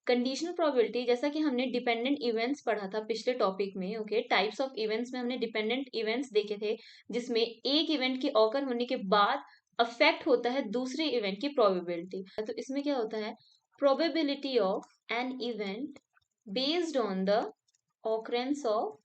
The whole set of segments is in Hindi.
कंडीशनल प्रोबेबिलिटी, जैसा कि हमने डिपेंडेंट इवेंट्स पढ़ा था पिछले टॉपिक में, ओके, टाइप्स ऑफ इवेंट्स में हमने डिपेंडेंट इवेंट्स देखे थे, जिसमें एक इवेंट के ऑकर होने के बाद अफेक्ट होता है दूसरे इवेंट की प्रोबेबिलिटी। तो इसमें क्या होता है, probability of an event based on the occurrence of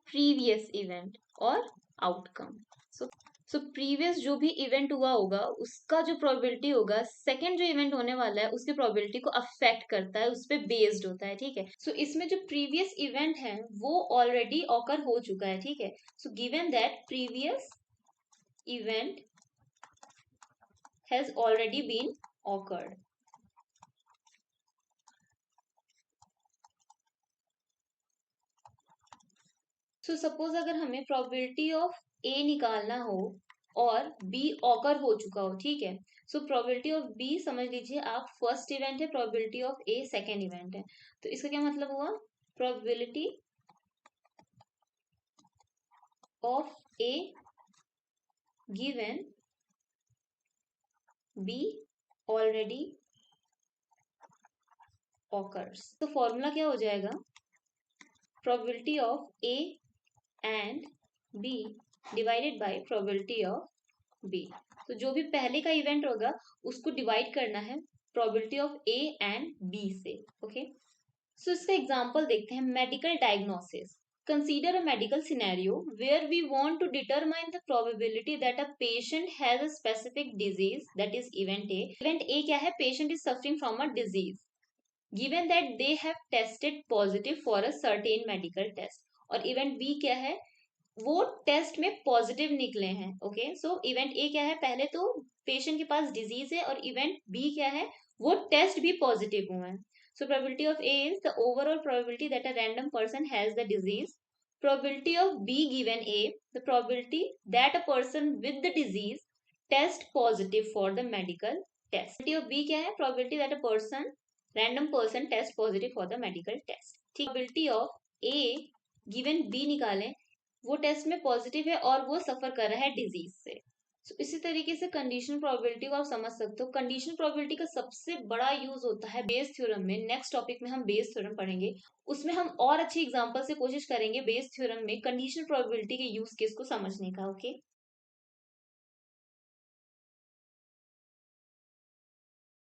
previous event और आउटकम। सो प्रीवियस जो भी इवेंट हुआ होगा उसका जो प्रोबेबिलिटी होगा सेकंड जो इवेंट होने वाला है उसके प्रोबेबिलिटी को अफेक्ट करता है, उस पर बेस्ड होता है, ठीक है। सो इसमें जो प्रीवियस इवेंट है वो ऑलरेडी ऑकर हो चुका है, ठीक है। So given that previous event has already been occurred, so suppose अगर हमें प्रोबेबिलिटी ऑफ ए निकालना हो और बी ऑकर हो चुका हो, ठीक है। सो प्रोबेबिलिटी ऑफ बी समझ लीजिए आप फर्स्ट इवेंट है, probability of A second event है। तो इसका क्या मतलब हुआ, probability of A given B already occurs. तो फॉर्मूला क्या हो जाएगा, probability of A and B divided by probability of B. तो जो भी पहले का इवेंट होगा उसको डिवाइड करना है probability of A and B से, ओके। सो इसका एग्जांपल देखते हैं, medical diagnosis. Consider a medical scenario where we want to determine the probability that a patient has a specific disease, that is event A. Event A क्या है, patient is suffering from a disease. Given that they have tested positive for a certain medical test. और event B क्या है, वो टेस्ट में पॉजिटिव निकले हैं, ओके। सो इवेंट ए क्या है, पहले तो पेशेंट के पास डिजीज है, और इवेंट बी क्या है, वो टेस्ट भी पॉजिटिव हुए हैं। So probability of A is the overall probability that a random person has the disease. Probability of B given A, the probability that a person with the disease test positive for the medical test. Probability of B क्या है, probability that a person random person test positive for the medical test, ठीक। Probability of A given B निकालें, वो टेस्ट में पॉजिटिव है और वो सफर कर रहा है डिजीज से। So, इसी तरीके से कंडीशनल प्रोबेबिलिटी को आप समझ सकते हो। कंडीशनल प्रोबेबिलिटी का सबसे बड़ा यूज होता है बेस थ्योरम में। नेक्स्ट टॉपिक में हम बेस थ्योरम पढ़ेंगे, उसमें हम और अच्छी एग्जांपल से कोशिश करेंगे बेस थ्योरम में कंडीशनल प्रोबेबिलिटी के यूज केस को समझने का, ओके।